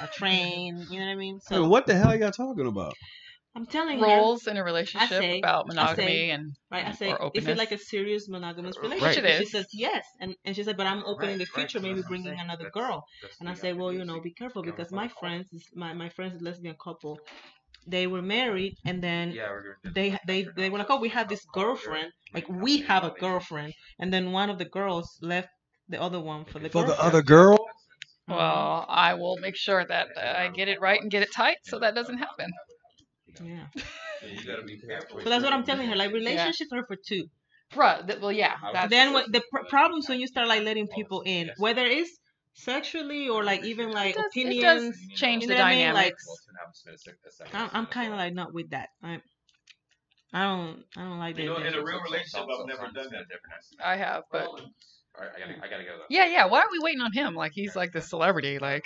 a train. You know what I mean? Hey, So what the hell are y'all talking about? I'm telling her. Roles in a relationship say- about I monogamy say- and Right, I say, or is openness. it like a serious monogamous Right. relationship? Which it And she is. says yes, and she said, but I'm open in the Right, future, so maybe that's what I'm bringing saying. another That's- girl. that's And I the say, well, opportunity. be careful Going because for my the call. friends, my friends, lesbian couple, they were married, and then Yeah, we're gonna do they were like, oh, we have this girlfriend, like we have a girlfriend, and then one of the girls left the other one for the For the girlfriend. other girl? well, I will make sure that I get it right and get it tight so that doesn't happen. Yeah. So you gotta be careful. So that's what I'm telling her. Like relationships are for two. Right. Well, yeah. That's, Then what the problems when you start like letting people in, whether it's sexually or like even like it does opinions. change you the know what I mean? dynamics. I'm kind of like not with that. I don't like that. You know, in a real relationship, I've never done that. I have, but Alright, I gotta go. yeah. Why are we waiting on him? Like he's like the celebrity. Like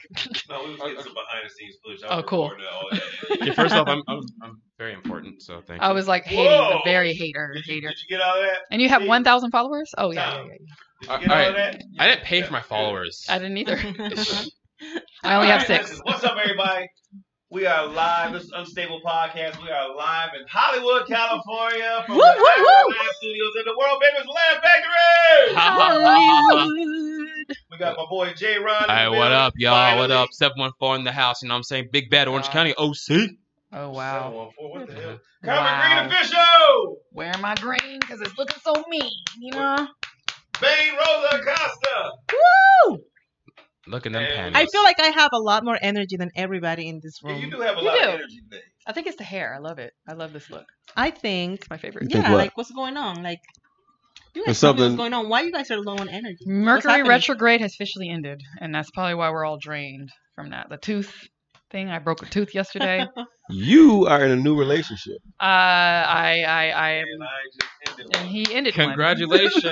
No, we was getting some behind the scenes footage. Oh, cool. Yeah, first off, I'm very important, so thank you. I was like hating, Whoa! a very hater. Did you get all that? And you have Did- 1,000 followers? Oh yeah. Tom, Did you get All all right. of that? I didn't pay for my followers. I didn't either. I only have 6. Listen, what's up, everybody? We are live. This is Unstable Podcast. We are live in Hollywood, California, from Woo, the woo, woo. Live Studios in the world famous Laugh Factory. Hollywood. We got my boy J. Ron. Hey, what up, y'all? What up? 714 in the house. You know what I'm saying? Big Bad Orange County, OC. Oh wow. 714. What the hell? Wow. Common Green Official. Wearing my green because it's looking so mean, you know. Bane Rosa Acosta. Woo! Look at them Hey, panties. I feel like I have a lot more energy than everybody in this Yeah, room. you do have a You lot do. of energy today. I think it's the hair. I love it. I love this look. I think, It's my favorite. You think yeah, what? like what's going on? Like, you There's guys tell me what's something- going on. Why you guys are low on energy? What's Mercury happening? retrograde has officially ended, and that's probably why we're all drained from that. The tooth thing. I broke a tooth yesterday. You are in a new relationship. I am, And I just ended and one. he ended one. Congratulations.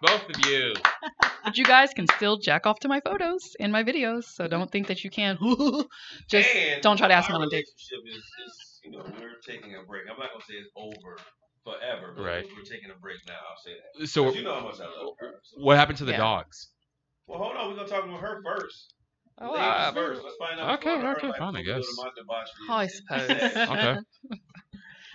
Both of you. But you guys can still jack off to my photos and my videos, so don't think that you can. Just And don't try to ask me our on a date. relationship is, we're taking a break. I'm not gonna say it's over forever, but Right. we're taking a break now. I'll say that. So, 'Cause you know how much I love her. So. what happened to the Yeah. dogs? Well, hold on. We're gonna talk about her first. Oh, Ladies first. Let's find out. okay, what's going on in her okay, life fine, I before we go guess. to my debauchery Oh, I and suppose. sex. Okay.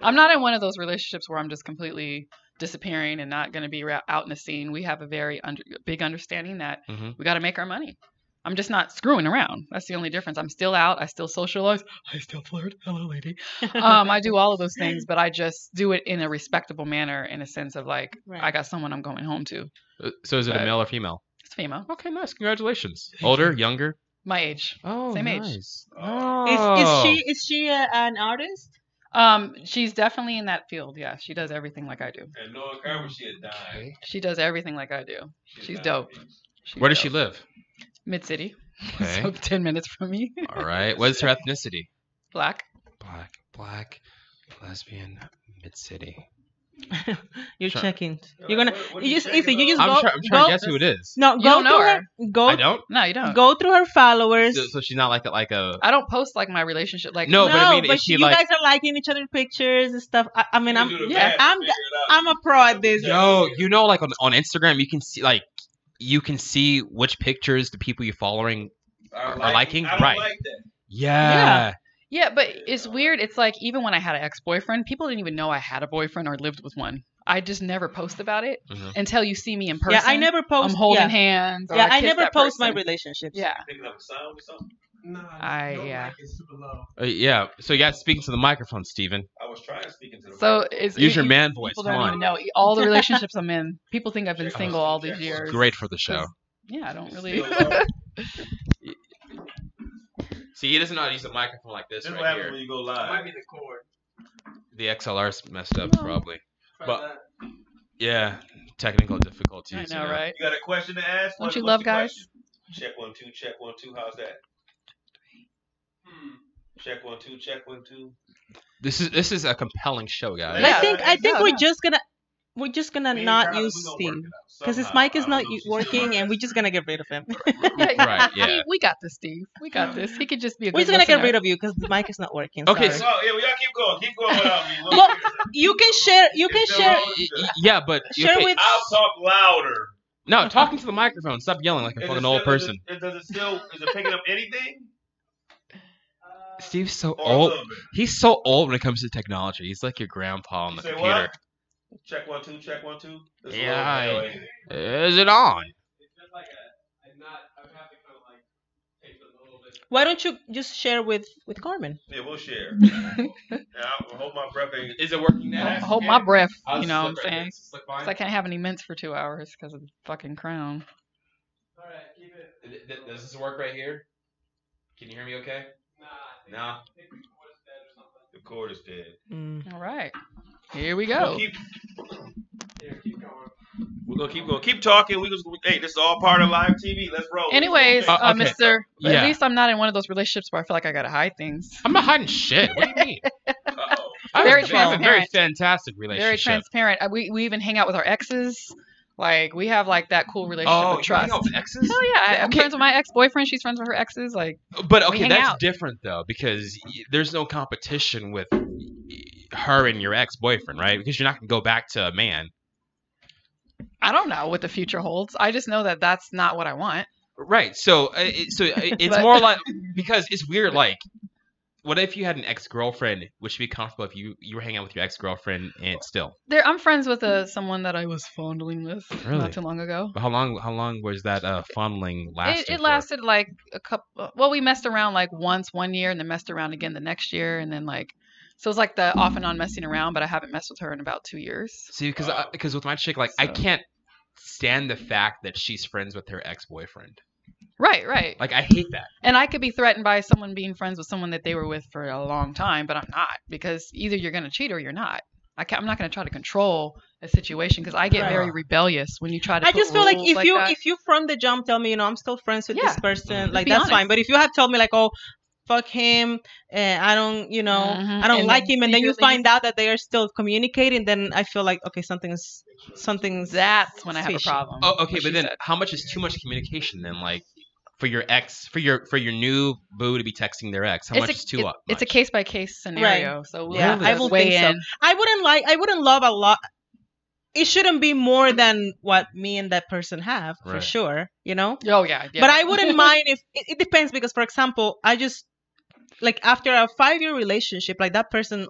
I'm not in one of those relationships where I'm just completely disappearing and not going to be out in the scene. We have a very big understanding that Mhm. we got to make our money. I'm just not screwing around. That's the only difference. I'm still out. I still socialize. I still flirt. Hello, lady. I do all of those things, but I just do it in a respectable manner, in a sense of like, Right. I got someone I'm going home to. So is it a But- male or female? It's female. Okay, nice. Congratulations. Older, younger? My age. Oh, Same age. nice. Is she an artist? She's definitely in that field. Yeah, she does everything like I do. And knowing Carver, she had died. Okay. She does everything like I do. She's dope. She's Where does she dope. live? Mid city. Okay. So 10 minutes from me. All right. What is her ethnicity? Black. Black, lesbian, mid-city. You're Sure. checking. What- You're gonna. what are You you just checking easy. You just on? go. I'm trying go to guess who it is. No, You go don't know through her. Go. I don't. No, you don't. Go through her followers. So she's not like a. I don't post like my relationship. Like No, but I mean, but is she you like- guys are liking each other's pictures and stuff. I mean, You I'm do the yeah, math, I'm figure it out. I'm a pro at this. Yo, you know, like on Instagram, you can see which pictures the people you're following. Are liking? I don't Right. like that. Yeah. yeah, but it's weird. It's like even when I had an ex-boyfriend, people didn't even know I had a boyfriend or lived with one. I just never post about it Mhm. until you see me in person. Yeah, I never post. I'm holding yeah. hands. Or Yeah, I kiss never that post my person. relationships. Yeah. Picking up a sound or something. Yeah. Yeah. So you got to speak into the microphone, Steven. I was trying to speak into the So mic. it's Use your it- man voice. People Come don't on. even know all the relationships I'm in. People think I've been single all these years. Great for the show. Yeah, I don't really. Still low. See, he doesn't know how to use the microphone like this This is what right happens here. when you go live. The XLR's messed up, No. probably. But yeah, technical difficulties. I you know, right? You got a question to ask? Don't you What's love your guys? question? Check 1 2. Check 1 2. How's that? Check 1 2. Check 1 2. This is a compelling show, guys. But Yeah. I think No, we're no. just gonna not use Steve because his mic is not working, and we're just gonna get rid of him. Right, yeah. We got this, Steve. We got this. He could just be a We're good just gonna get listener. rid of you because the mic is not working. Okay, sorry. Oh, yeah, we gotta keep going. Keep going without me. Well, you can share. You can It's share. still wrong. Yeah, but Share okay, with. I'll talk louder. No, talking to the microphone. Stop yelling like a fucking old person. Is it picking up anything? Steve's so Or a old. little bit? He's so old when it comes to technology. He's like your grandpa on the Say computer. what? Check 1 2. Check 1 2. This Yeah, little video, Is it on? Why don't you just share with Carmen? Yeah, we'll share. I hope my breath ain't. Is it working now? Hold my breath. I'll You know what I'm slip right saying? in. Slip by. 'Cause I can't have any mints for 2 hours because of the fucking crown. Alright, keep it. Does this work right here? Can you hear me okay? Nah. The cord is dead. All right. Here we We'll go. keep going. We're gonna keep going. Keep talking. Hey, this is all part of live TV. Let's roll. Anyways, Okay. Mr. Yeah. At least I'm not in one of those relationships where I feel like I gotta hide things. I'm not hiding shit. What do you mean? Uh-oh. I Very have a very transparent. fantastic Very relationship. transparent. We even hang out with our exes. Like we have like that cool relationship Oh, of you trust. hang out with exes? Oh yeah, I'm Okay. friends with my ex-boyfriend. She's friends with her exes. Like But We okay, hang that's out. different though because there's no competition with her and your ex-boyfriend, right? Because you're not gonna go back to a man, I don't know what the future holds. I just know that that's not what I want. right? So, it's But- more like because it's weird. Like, what if you had an ex-girlfriend? Would you be comfortable if you were hanging out with your ex-girlfriend and still? I'm friends with someone that I was fondling with Really? not too long ago. But how long was that fondling lasting? It lasted like a couple. Well, we messed around like once 1 year, and then messed around again the next year, and then like so it's like the off and on messing around. But I haven't messed with her in about 2 years. See, because with my chick, like I So- can't stand the fact that she's friends with her ex-boyfriend. Right. Like I hate that. And I could be threatened by someone being friends with someone that they were with for a long time, but I'm not because either you're going to cheat or you're not. I'm not going to try to control a situation because I get Right. very rebellious when you try to. I put just feel like rules if you that. if you from the jump tell me, you know, I'm still friends with Yeah. this person, Mhm. like Be that's honest. fine. But if you have told me like, oh, fuck him, I don't, you know, Mhm. I don't And like then him, and then you secretly- find out that they are still communicating, then I feel like okay, something's That's when I have a fishy. problem. Oh, okay, what but she then said. how much is too much communication then? Like for your ex, for your new boo to be texting their ex, how much is too much? It's a case by case scenario. So we'll Yeah, have to I will weigh think so. in. I wouldn't love a lot. It shouldn't be more than what me and that person have for Right. sure, you know. Oh yeah. But I wouldn't mind if it depends because, for example, I just like after a 5-year relationship, like that person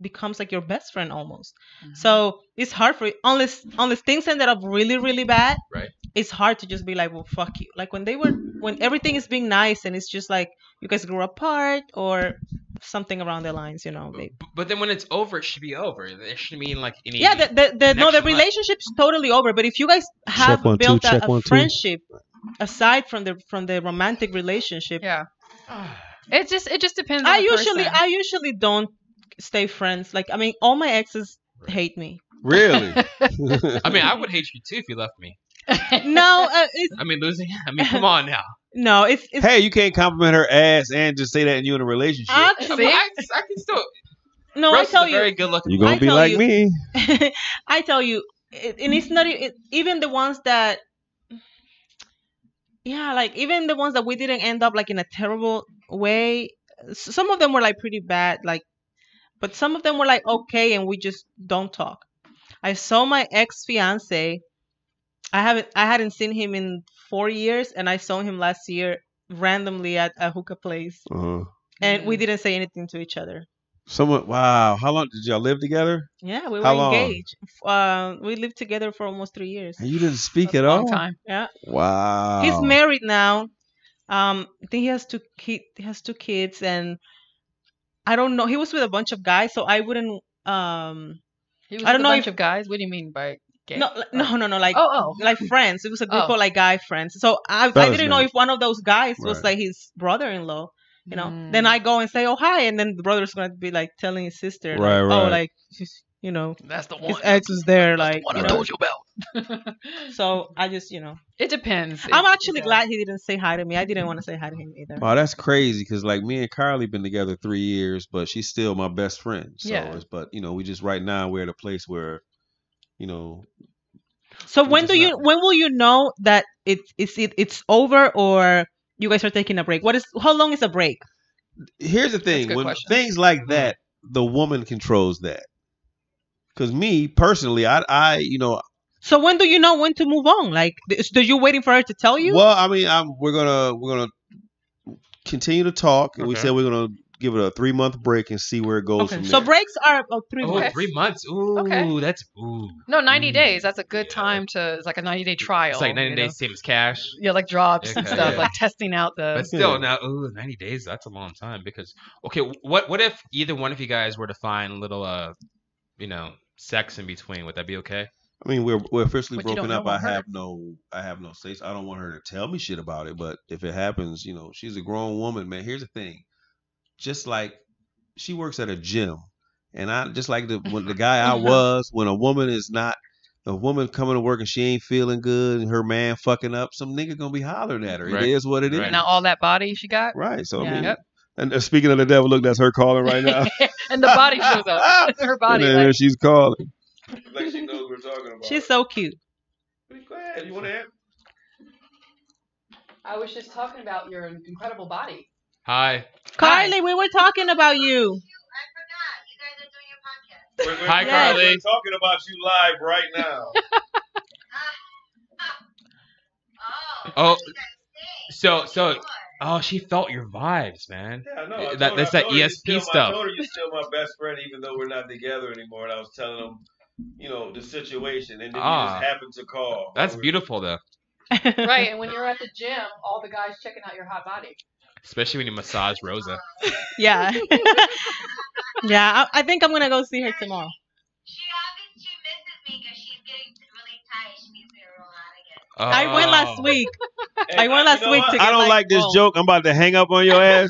becomes like your best friend almost. Mhm. So it's hard for unless things ended up really really bad. Right. It's hard to just be like, well, fuck you. Like when everything is being nice and it's just like you guys grew apart or something around the lines, you know. But then when it's over, it should be over. There shouldn't be like any. Yeah, the connection left. relationship's totally over. But if you guys have Check 1 2, built check a 1 2. friendship aside from the romantic relationship, Yeah. It just depends. On I the person. usually don't stay friends. Like I mean, all my exes hate me. Really? I mean, I would hate you too if you left me. No, it's I mean, losing. I mean, come on now. no, it's Hey, you can't compliment her ass and just say that you in a relationship. I, actually mean, I can still. no. Rose I is tell a very good looking. You're gonna I be tell like you- me. I tell you, and it's not even the ones that. Yeah, like even the ones that we didn't end up like in a terrible way. Some of them were like pretty bad, like, but some of them were like okay, and we just don't talk. I saw my ex fiance. I hadn't seen him in 4 years, and I saw him last year randomly at a hookah place, Uh-huh. and we didn't say anything to each other. Wow. How long did y'all live together? Yeah, we How were long? engaged. We lived together for almost 3 years. And you didn't speak That's at a long all? time. Yeah. Wow. He's married now. I think he has two kids, and I don't know. He was with a bunch of guys, so I wouldn't. He was I with don't a know bunch if- of guys. What do you mean by gay? No, like Oh. like friends. It was a group Oh. of like guy friends. So I Fellas didn't know night. if one of those guys was Right. like his brother-in-law. You know. Mm. Then I go and say, "Oh hi," and then the brother's gonna be like telling his sister, like, Right, "Oh, right. like you know, That's the one. his ex is there." That's Like, the one you I know. told you about. So I just It depends. I'm actually glad he didn't say hi to me. I didn't want to say hi to him either. Oh, that's crazy because like me and Carly been together 3 years, but she's still my best friend. So Yeah. but we just right now we're at a place where, So We when just not- when will you know that it's over or you guys are taking a break? How long is a break? here's the thing: good when question. things like that, the woman controls that. Because me personally, So when do you know when to move on? Like, are you waiting for her to tell you? Well, I mean, we're gonna continue to talk, and we Okay. said we're gonna give it a 3-month break and see where it goes Okay. from So there. breaks are 3 Oh, months. 3 months. Ooh, Okay. that's ooh. No, 90 Mm. days. That's a good time to. It's like a 90-day trial. It's like 90 you know? days, same as cash. Yeah, like drops and Okay, stuff, yeah. like testing out the. But still, now, ooh, 90 days, that's a long time because, okay, what if either one of you guys were to find a little, sex in between? Would that be okay? I mean, we're officially But you don't broken up. know I about her. have no say. I don't want her to tell me shit about it. But if it happens, she's a grown woman, man. Here's the thing, just like she works at a gym, and I just like when the guy I was, when a woman coming to work and she ain't feeling good, and her man fucking up, some nigga gonna be hollering at her. Right. It is what it is. Right. Now all that body she got, Right. So Yeah. I mean, Yep. and speaking of the devil, look, that's her calling right now. and the body shows up. Her body. And then Like, she's calling. Like she knows what we're talking about. She's so cute. Go ahead. You want to answer? I was just talking about your incredible body. Hi. Carly, we were talking about you. Hi, Yes. Carly. We're talking about you live right now. Oh, oh, she felt your vibes, man. Yeah, no, I That's told that her you're ESP still stuff. I told her you're still my best friend, even though we're not together anymore. And I was telling them, the situation, and then you Ah. just happened to call. That's beautiful, though. Right, and when you're at the gym, all the guys checking out your hot body. Especially when you massage Rosa. Yeah. Yeah, I think I'm gonna go see her tomorrow. She misses me because she's getting really tight. She needs me to roll out again. I went last Oh. week. And I went last week to get I don't like this oh. joke. I'm about to hang up on your ass.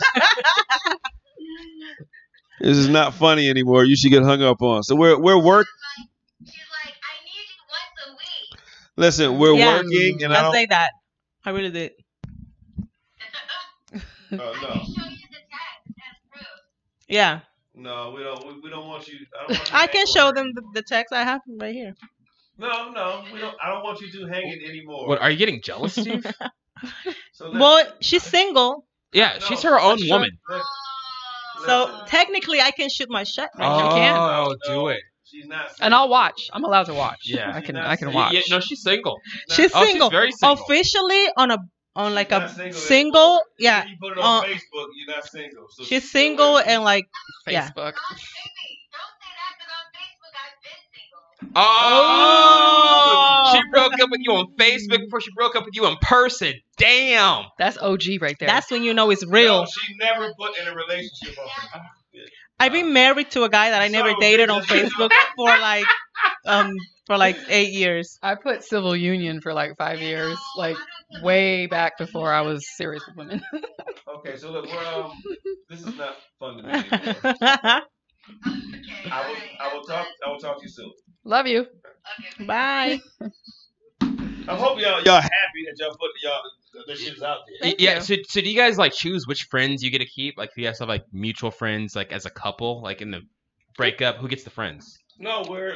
This is not funny anymore. You should get hung up on. So we're work. She's like, I need you once a week. Listen, we're Yeah. working, and I I don't. say that. I really did. I no, can show you the text as proof. Yeah. no, we don't want you. I, don't want you I can hanging show on. them the text I have right here. No, we don't. I don't want you two hanging anymore. What, are you getting jealous, Steve? So Well, she's single, Yeah, No, she's her own let's woman. let's- so listen. technically I can shoot my shot right Oh, now. can. do No, it. She's not. And I'll watch. I'm allowed to watch. Yeah. I can She's watch. Yeah, no, she's single. She's Oh, she's single. very single. Officially on like She's a not single. single. Yeah. If you put it on uh, Facebook, you're not single. So She's single and like yeah. Facebook. Don't say that because on Facebook I've been single. Oh, she broke up with you on Facebook before she broke up with you in person. Damn. That's OG right there. That's when you know it's No, real. she never put in a relationship on Facebook. I've been married to a guy that I never Son of a dated bitch. on Facebook for like 8 years. I put civil union for like 5 years, like way back before I was serious with women. Okay, so look, we're this is not fun to me anymore. Okay. I will talk to you soon. Love you. Okay. Bye. I hope y'all happy that y'all put this shit's out there. Thank Yeah. you. So do you guys like choose which friends you get to keep? Like, do you guys have like mutual friends, like as a couple, like in the breakup? Who gets the friends? No, we're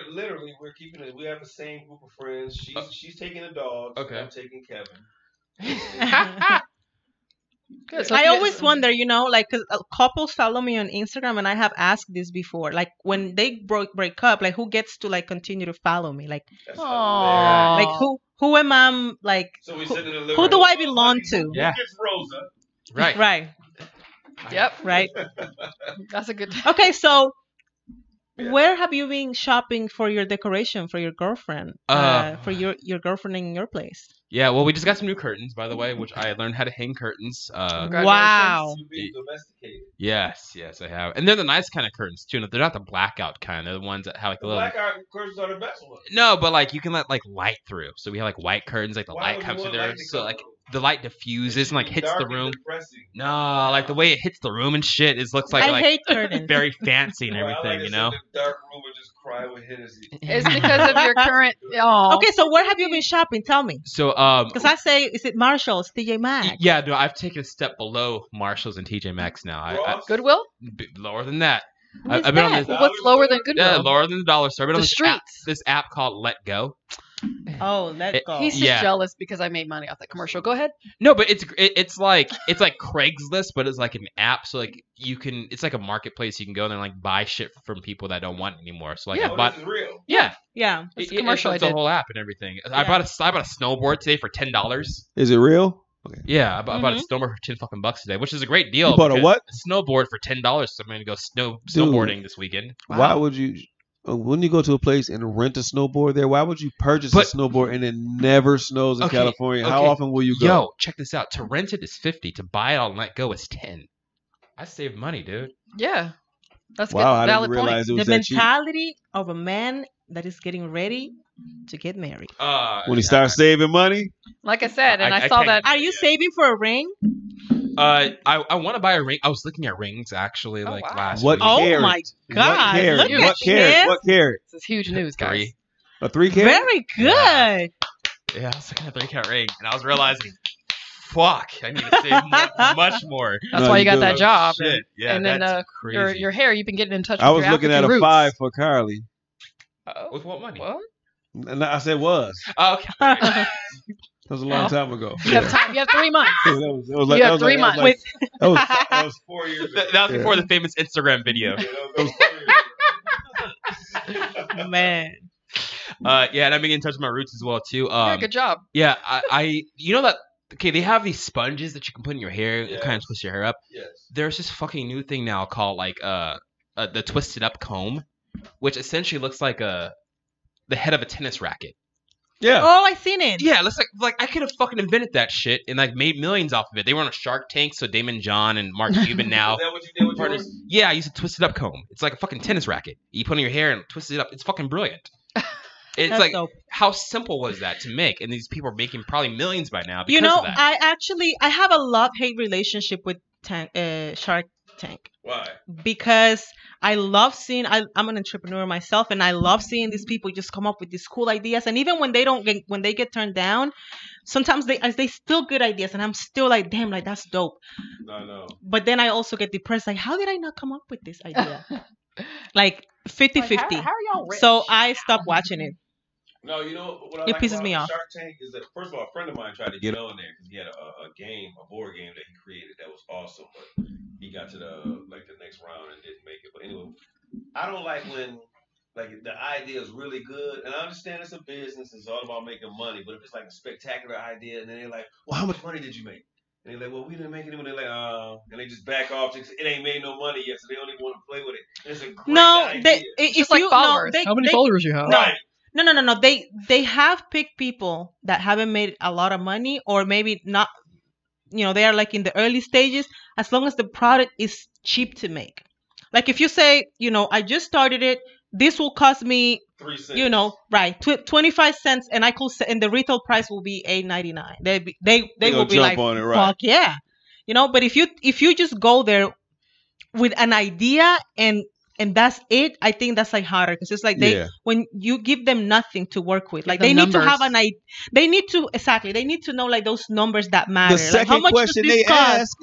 keeping it. We have the same group of friends. She's taking the dogs. Okay. I'm taking Kevin. Good. So I if you- always wonder, like, 'cause couples follow me on Instagram, and I have asked this before. Like, when they break up, like, who gets to like continue to follow me? Like, That's Aw. hilarious. like who am I? Like, So we sit in the living who do room. I belong to? Who Yeah. gets Rosa? Right. Right, Yep. right. That's a good. Okay, so Yeah. where have you been shopping for your decoration for your girlfriend? For your girlfriend in your place? Yeah. Well, we just got some new curtains, by the way, which I learned how to hang curtains. Congratulations. Wow. To be domesticated. Yes, I have, and they're the nice kind of curtains too. They're not the blackout kind. They're the ones that have like a The little. black art curtains are the best ones. No, but like you can let like light through. So we have like white curtains, like the Why light would you comes through want there. light to So come like through? the light diffuses and like hits Dark the and room. depressing. No, like the way it hits the room and shit, it looks like I hate curtains. very fancy and Well, I everything, like you to know. sit in the dark room and just cry with Hennessy. It's because of your current. Oh. Okay, so where have you been shopping? Tell me, So because I say, is it Marshalls, TJ Maxx? yeah, no, I've taken a step below Marshalls and TJ Maxx now. I Ross? Goodwill. lower than that. What is I've been on that? this. Well, what's lower than Goodwill? Yeah, lower than the dollar store. I've been on The this app, streets. this app called Let Go. Oh, let's It- go. He's just Yeah. jealous because I made money off that commercial. Go ahead. No, but it's like Craigslist, but it's like an app. So like you can, it's like a marketplace. You can go there and like buy shit from people that don't want it anymore. So like Yeah. I Oh, bought, this is real. yeah, Yeah. It's a commercial It's I a did. whole app and everything. Yeah. I bought a snowboard today for $10. Is it real? Yeah, I bought a Mhm. snowboard for $10 today, which is a great deal. You bought a because- what? A snowboard for $10. So I'm gonna go Dude. snowboarding this weekend. Wow. Why would you? When you go to a place and rent a snowboard there, why would you purchase But- a snowboard and it never snows in Okay, California? How okay. often will you go? Yo, check this out. To rent it is $50. To buy it on Let Go is $10. I saved money, dude. Yeah. That's Wow, I good. didn't Valid point. realize it The was that cheap. mentality of a man that is getting ready to get married. When he starts saving money, Like I said, and I I saw can't- that. Are you saving for a ring? I want to buy a ring. I was looking at rings actually, Oh, like wow. last What week. Oh carat? my God! what carat? Look What at carat? this. What carat? This is huge news, guys. 3. A 3 carat? Very good. Yeah. Yeah, I was looking at 3-carat ring, and I was realizing, fuck, I need to save much more. That's No, why you you got do. that job. Shit. Yeah, and then that's crazy. your hair, you've been getting in touch with I was your looking at African a roots. 5 for Carly, With what money? What? and I said was. Oh, okay. That was a long time ago. You have time. You have 3 months. That was like, You that have was 3 like- months. With that was That was 4 years ago. That was Yeah. before the famous Instagram video. Yeah, that was 4 years ago. man. Yeah, and I've been getting in touch with my roots as well too. Yeah, good job. Yeah, I you know that. Okay, they have these sponges that you can put in your hair and Yes. kind of twist your hair up. Yes. There's this fucking new thing now called like the twisted up comb, which essentially looks like the head of a tennis racket. yeah. Oh, I seen it. Yeah, it looks like I could have fucking invented that shit and like made millions off of it. They were on a Shark Tank, so Damon John and Mark Cuban now. Is that what you did with Partners. yours? Yeah, I use a twisted up comb. It's like a fucking tennis racket. You put it in your hair and twist it up. It's fucking brilliant. It's That's like dope. how simple was that to make? And these people are making probably millions by now because You know, of that. I have a love-hate relationship with Shark Tank Why? because I love seeing. I'm an entrepreneur myself, and I love seeing these people just come up with these cool ideas. And even when they get turned down, sometimes they still good ideas, and I'm still like, damn, like that's dope. No. But then I also get depressed, like, how did I not come up with this idea? Like 50-50. How are y'all rich? So I stopped watching it. No, you know what I It like pisses about me off. Shark Tank is that first of all, a friend of mine tried to get on there because he had a board game that he created that was awesome, but he got to the next round and didn't make it. But anyway, I don't like when like the idea is really good, and I understand it's a business, it's all about making money. But if it's like a spectacular idea, and then they're like, "Well, how much money did you make?" And they're like, "Well, we didn't make any money." They're like, and they just back off. It ain't made no money yet, so they don't even want to play with it. And it's a great No, idea. It's if just like you followers. no, How many they, followers you have? No. Right. No. They have picked people that haven't made a lot of money, or maybe not. You know, they are like in the early stages. As long as the product is cheap to make, like if you say, you know, I just started it. This will cost me, 3 cents. you know, right, 25 cents, and I could, and the retail price will be $8.99. They They will gonna be jump like, on it, right? fuck yeah, you know. But if you just go there with an idea and that's it, I think that's like harder because it's like Yeah. when you give them nothing to work with, like them they need to numbers. have they need to know like those numbers that matter. The Like, how second much question does they this cost? ask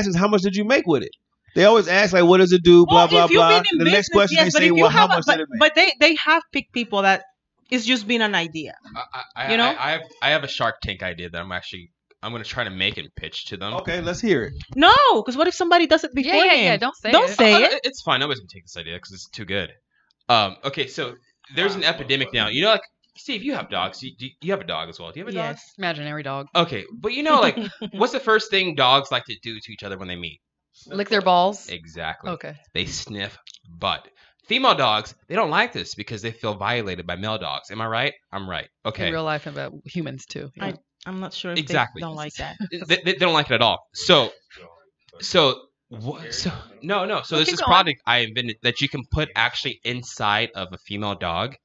is how much did you make with it? They always ask like, what does it do? Blah Well, blah if you've blah. been in The next business, question yes, they but say, if you well, how have much did it make? but they have picked people that it's just been an idea. You know? I have a Shark Tank idea that I'm gonna try to make and pitch to them. Okay, let's hear it. No, because what if somebody does it Yeah, before yeah. him? Don't say Don't it. say it. It's fine. Nobody's gonna take this idea because it's too good. Okay, so there's an epidemic now. You know, like Steve, you have dogs. You have a dog as well. Do you have a dog? Yes. Imaginary dog. Okay, but you know, like, what's the first thing dogs like to do to each other when they meet? Lick their balls. Exactly. Okay. They sniff butt. Female dogs, they don't like this because they feel violated by male dogs. Am I right? I'm right. Okay. In real life, and about humans too. Yeah. I'm not sure if Exactly. they don't like that. They don't like it at all. So no. So Well, there's keep this going. product I invented that you can put actually inside of a female dog.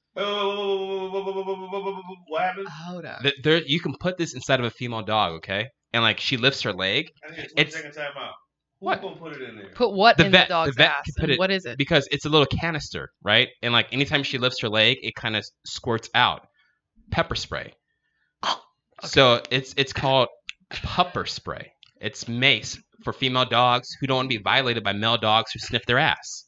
What happened? Hold up. There, you can put this inside of a female dog, okay? And like she lifts her leg I need a It's- second time out. What? Who's gonna put it in there? Put what The in vet- the dog's the vet ass? could put And it- what is it? because it's a little canister, right? And like anytime she lifts her leg, it kind of squirts out pepper spray. So it's called pupper spray. It's mace for female dogs who don't want to be violated by male dogs who sniff their ass.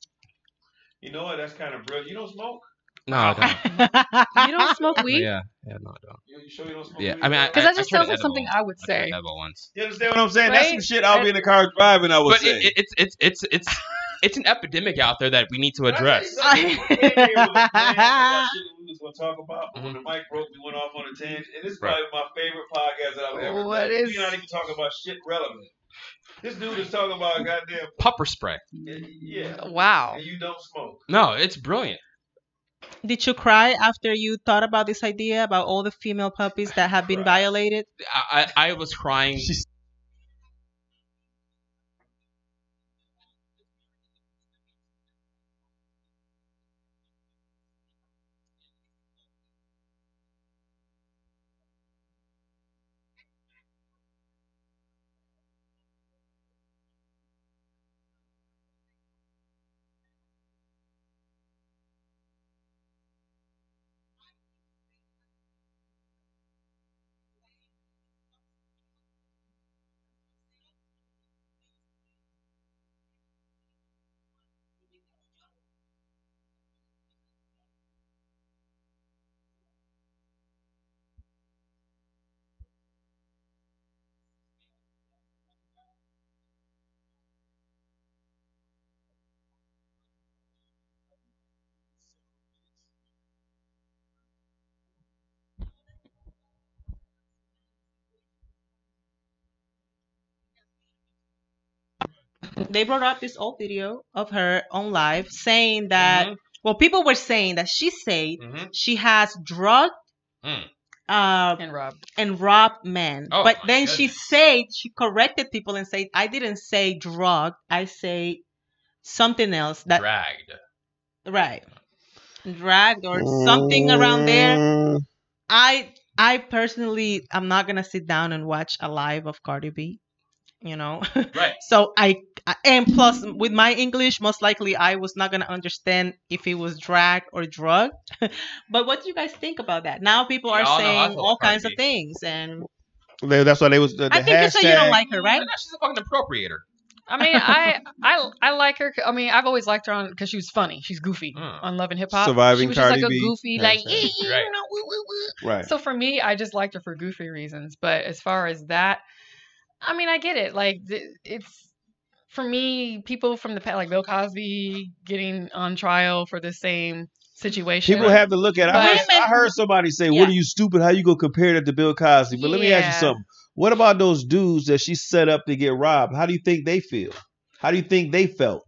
You know what? That's kind of brilliant. You don't smoke? No, I don't. You don't smoke But weed? yeah, no, I don't. You sure you don't smoke Yeah, weed, I mean, bro? Because I that just tried sounds like edible, something I would I tried say. edible once. You understand what I'm saying? That's some Right? shit I'll be in the car driving. I would But say. it's an epidemic out there that we need to Can I tell you address. something? We came here with a plan about shit that we was gonna talk about, but when the mic broke, we went off on a tangent. And this is Right. probably my favorite podcast that I've ever What done. is- We're not even talking about shit relevant. This dude is talking about goddamn. Pupper spray. Yeah. Wow. And you don't smoke. No, it's brilliant. Did you cry after you thought about this idea about all the female puppies that have been Right. violated? I was crying. They brought up this old video of her on live saying that, well, people were saying that she said Mhm. she has drugged Mm. And Rob. and robbed men. Oh, but my then she goodness. said, she corrected people and said, I didn't say drug, I say something else. That Dragged. right. Dragged or something around there. I personally, I'm not gonna sit down and watch a live of Cardi B, you know. Right. So and plus with my English, most likely I was not gonna understand if it was drag or drug. But what do you guys think about that? Now people are Y'all know how I saying feel all about Cardi kinds of B. things, and That's why they was the I think you said you don't hashtag. like her, right? No, she's a fucking appropriator. I mean, I like her. I mean, I've always liked her on because she was funny. She's goofy on Love and Hip Hop. Surviving She was just like Cardi a B. goofy, like Hashtag. you Right. know, woo, woo, woo. Right. So for me, I just liked her for goofy reasons. But as far as that, I mean, I get it. Like it's for me, people from the past, like Bill Cosby, getting on trial for the same situation. People have to look at it. But- I heard somebody say, Yeah. "What are you stupid? How you go compare that to Bill Cosby?" But let me ask you Yeah. something. What about those dudes that she set up to get robbed? How do you think they feel? How do you think they felt?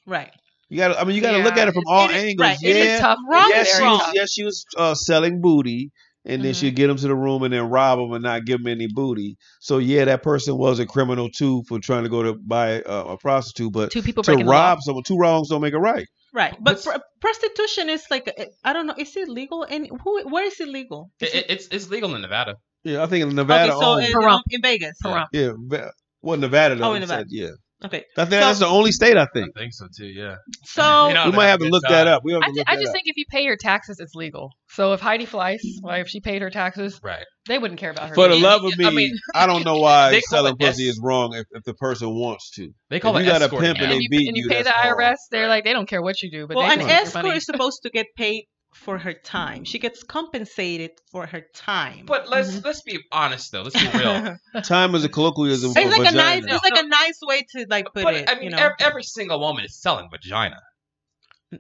Right. You got. I mean, you got to Yeah, look at it from all it is- angles. right, it It is is tough. Wrong yes, is she Very wrong. was, tough. yes, she was selling booty, and then Mhm. she'd get them to the room and then rob them and not give them any booty. So yeah, that person was a criminal too for trying to go to buy a prostitute. But Two people to breaking the law. rob someone, two wrongs don't make a right. Right. But prostitution is like, I don't know, is it legal? And where is it legal? Is it- It's legal in Nevada. Yeah, I think in Nevada. okay, so only. in Vegas. Pahrump. Yeah, well, Nevada. Though, Oh, in Nevada. said, yeah. Okay. I think that's the only state. I think I think so too. Yeah. So You know, we might have to good look time. that up. We have to I, look I that just up. think if you pay your taxes, it's legal. So if Heidi Fleiss, like if she paid her taxes, Right. they wouldn't care about her. For the taxes. love of me, I mean, I don't know why they call selling it pussy S- is wrong if the person wants to. They call If it you got a escorting. pimp and now. they beat and you you, pay the that's IRS, hard. they're like they don't care what you do, but well, they an want your escort money. is supposed to get paid for her time. She gets compensated for her time. But let's be honest though. Let's be real. Time is a colloquialism for it's like vagina. a nice, it's like a nice way to like put But it. I mean, you know, every single woman is selling vagina.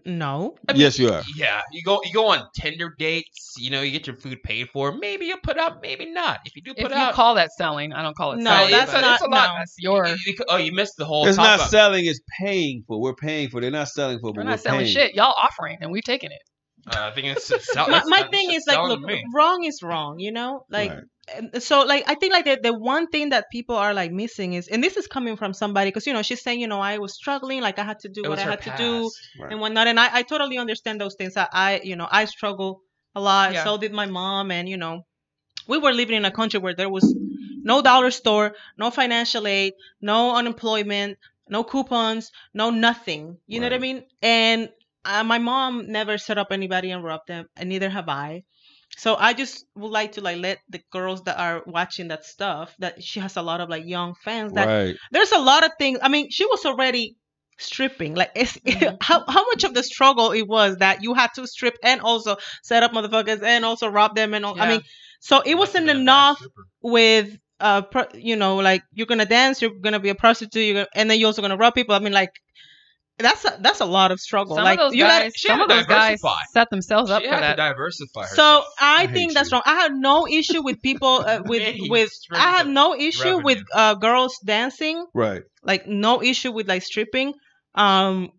no. I mean, Yes, you are. Yeah, you go on Tinder dates. You know, you get your food paid for. Maybe you put up, maybe not. If you do If put you out, call that selling, I don't call it No, selling. that's but not- it's a lot. no. That's your. you missed the whole. It's top not up. selling. It's paying for. We're paying for. They're not selling for. We're But not selling paying. shit. Y'all offering, and we've taken it. I think it's sell, My it's thing just is like, selling look, to me. wrong is wrong. You know, like. Right. And so like I think like the one thing that people are like missing is, and this is coming from somebody, because you know she's saying, you know, I was struggling, like I had to do It what was I her had to do past. Right. and whatnot, and I totally understand those things. I you know, I struggle a lot. Yeah. So did my mom, and you know, we were living in a country where there was no dollar store, no financial aid, no unemployment, no coupons, no nothing. You know what I Right. mean? And my mom never set up anybody and robbed them, and neither have I. So I just would like to like let the girls that are watching that stuff, that she has a lot of like young fans, that Right. there's a lot of things. I mean, she was already stripping. Like, it's Mhm. how much of the struggle it was that you had to strip and also set up motherfuckers and also rob them and all. I Yeah. mean, so it Must have wasn't been a bad enough stripper. with like you're gonna dance, you're gonna be a prostitute, and then you're also gonna rob people. I mean, like that's a lot of struggle. Some like of those you gotta. guys, she some had of to those guys diversify. set themselves up She for had to that. diversify So herself. I I think hate that's you. wrong. I have no issue with people Many with I have streams no of issue with girls dancing. Right. Like no issue with like stripping. But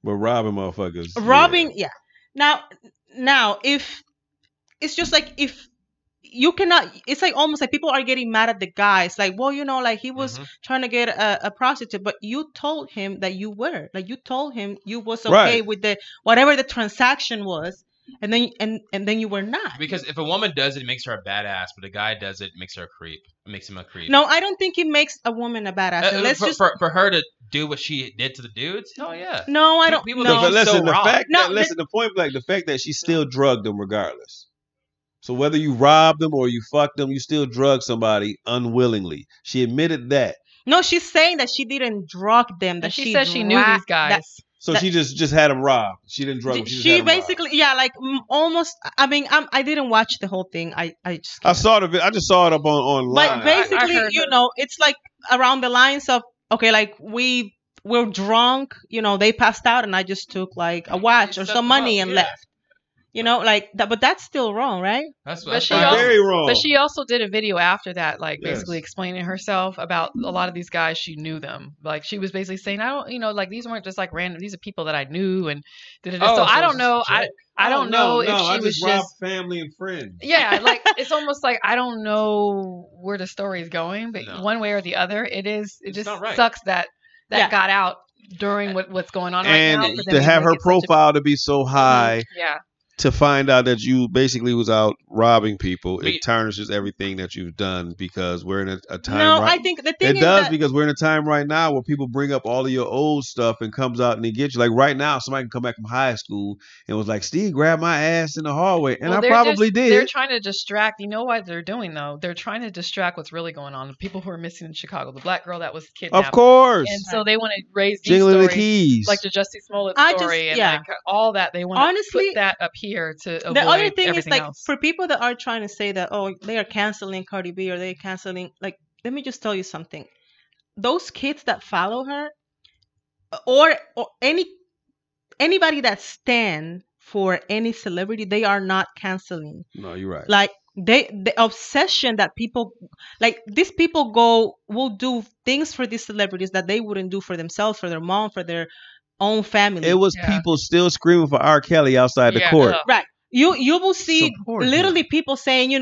robbing motherfuckers. Robbing, yeah. Now if it's just like if you cannot, it's like almost like people are getting mad at the guys, like, well, like he was Mhm. trying to get a prostitute, but you told him that you were, like, you told him you was okay Right. with the whatever the transaction was, and then then you were not. Because if a woman does it, it makes her a badass, but a guy does it, it makes her a creep. It makes him a creep. No, I don't think it makes a woman a badass. And let's just for her to do what she did to the dudes. Oh yeah. no, I don't. People No, think But listen, so the wrong. fact No, that listen, the point blank, the fact that she still drugged them regardless. So whether you robbed them or you fucked them, you still drugged somebody unwillingly. She admitted that. no, she's saying that she didn't drug them. That And she said she knew dra- these guys. that- So That- she just had them robbed. She didn't drug them. She, just She had 'em robbed. basically, yeah, like almost. I mean, I didn't watch the whole thing. I just. I saw the. I just saw it up on online. But basically, heard her. it's like around the lines of, okay, like we're drunk, they passed out, and I just took like a watch or set some them money up, and yeah. left. Like that, but that's still wrong, right? That's But that's she fine. also- very wrong. But she also did a video after that, like Yes. basically explaining herself about a lot of these guys. She knew them. Like she was basically saying, I don't, like these weren't just like random. These are people that I knew, and Oh, so I it's don't just know. a joke. I don't know if I she was robbed just. family and friends. Yeah, like it's almost like I don't know where the story is going, but No. one way or the other, it is. It It's just not right. sucks that Yeah. got out during what's going on right And now. for them to have her make it such a- profile to be so high, Yeah. to find out that you basically was out robbing people, Me- it tarnishes everything that you've done because we're in a time. No, right, I think the thing it is does that, because we're in a time right now where people bring up all of your old stuff and comes out and they get you. Like right now, somebody can come back from high school and was like, "Steve grabbed my ass in the hallway," and Well, I they're probably They're did. trying to distract. You know what they're doing though? They're trying to distract what's really going on. The people who are missing in Chicago, the black girl that was kidnapped. Of course, And so they want to raise these jingling the stories, keys. like the Jussie Smollett I just- story, and yeah. like all that. They want to Honestly, put that up here to avoid the other thing is everything like else. for people that are trying to say that, oh, they are canceling Cardi B or they're canceling, like, let me just tell you something. Those kids that follow her, or anybody that stand for any celebrity, they are not canceling. No, you're right. Like the obsession that people, like, these people will do things for these celebrities that they wouldn't do for themselves, for their mom, for their own family. It was Yeah. people still screaming for R. Kelly outside the Yeah, court. ugh. Right. You will see Support him. literally people saying,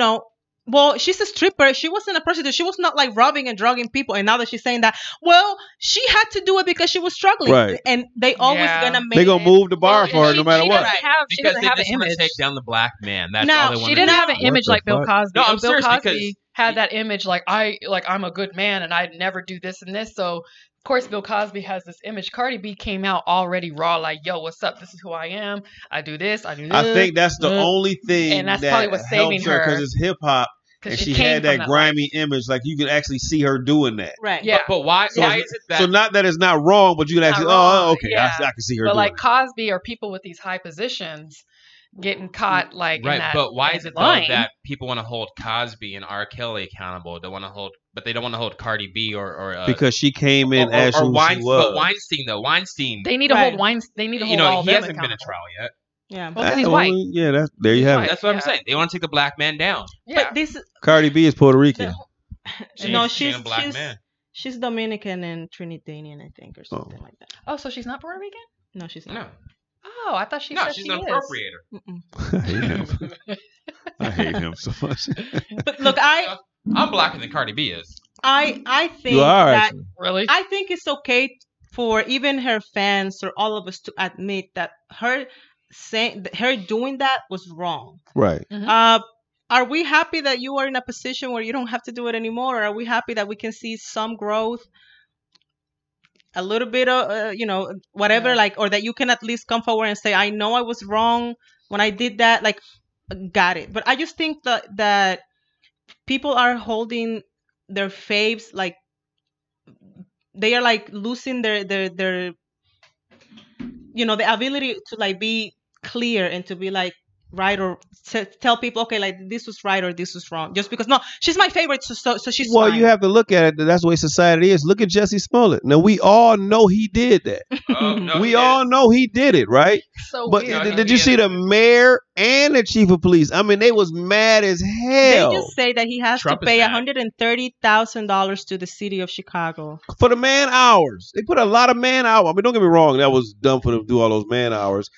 well, she's a stripper. She wasn't a prostitute. She was not like robbing and drugging people. And now that she's saying that, well, she had to do it because she was struggling. Right. And they always Yeah. gonna make They gonna it- move the bar Well, for her she- no matter she what. doesn't have- She Because doesn't they have just an want to image. take down the black man. That's No, all they she want She to didn't do. have an What image the like Bill fuck? Cosby. No, I'm Bill serious Cosby because- had that image like I'm a good man and I'd never do this and this. So of course Bill Cosby has this image. Cardi B came out already raw, like, yo, what's up? This is who I am. I do this. I do this. I think that's the uh, only thing and that's that probably what's saving helps her her. because it's hip hop and because she came had from that life. grimy image. Like you can actually see her doing that. Right. Yeah. But why? So- why is it that? So not that it's not wrong, but you can Not actually, wrong, oh, okay, yeah. I can see her But doing like it. Cosby or people with these high positions getting caught like in right, that, but why in is it line. though that people want to hold Cosby and R. Kelly accountable? They want to hold, but they don't want to hold Cardi B or Because she came in or as who she Weinstein. was. But Weinstein though, Weinstein, They need to Right. hold Weinstein. They need to hold you know, all he them hasn't been in accountable. trial yet. Yeah. Well, 'cause he's white. Yeah, there you He's have white. it. That's what I'm Yeah. saying. They want to take the black man down. Yeah. But this, Cardi B is Puerto Rican. no, She ain't she's a black man. she's Dominican and Trinidadian, I think, or something like that. Oh, so she's not Puerto Rican? No, she's No, not. Oh, I thought she no, said she's she an is. appropriator. Mm-mm. I hate him. I hate him so much. But look, I'm blacker than Cardi B is. I think You are that actually. Really? I think it's okay for even her fans or all of us to admit that her doing that was wrong. Right. Are we happy that you are in a position where you don't have to do it anymore? Or are we happy that we can see some growth, a little bit of, whatever, Yeah. like, or that you can at least come forward and say, I know I was wrong when I did that, like, got it. But I just think that people are holding their faves, like, they are like losing their the ability to like be clear and to be like right or tell people, okay, like this was right or this was wrong. Just because no, she's my favorite, so she's Well, fine. you have to look at it. That's the way society is. Look at Jesse Smollett. Now we all know he did that. Oh, no, We he all know he did it, right? So But weird. No, did you see the mayor and the chief of police? I mean, they was mad as They hell just say that he has Trump to is pay bad. $130,000 to the city of Chicago. for the man hours. They put a lot of man hours. I mean, don't get me wrong. That was dumb for them to do all those man hours.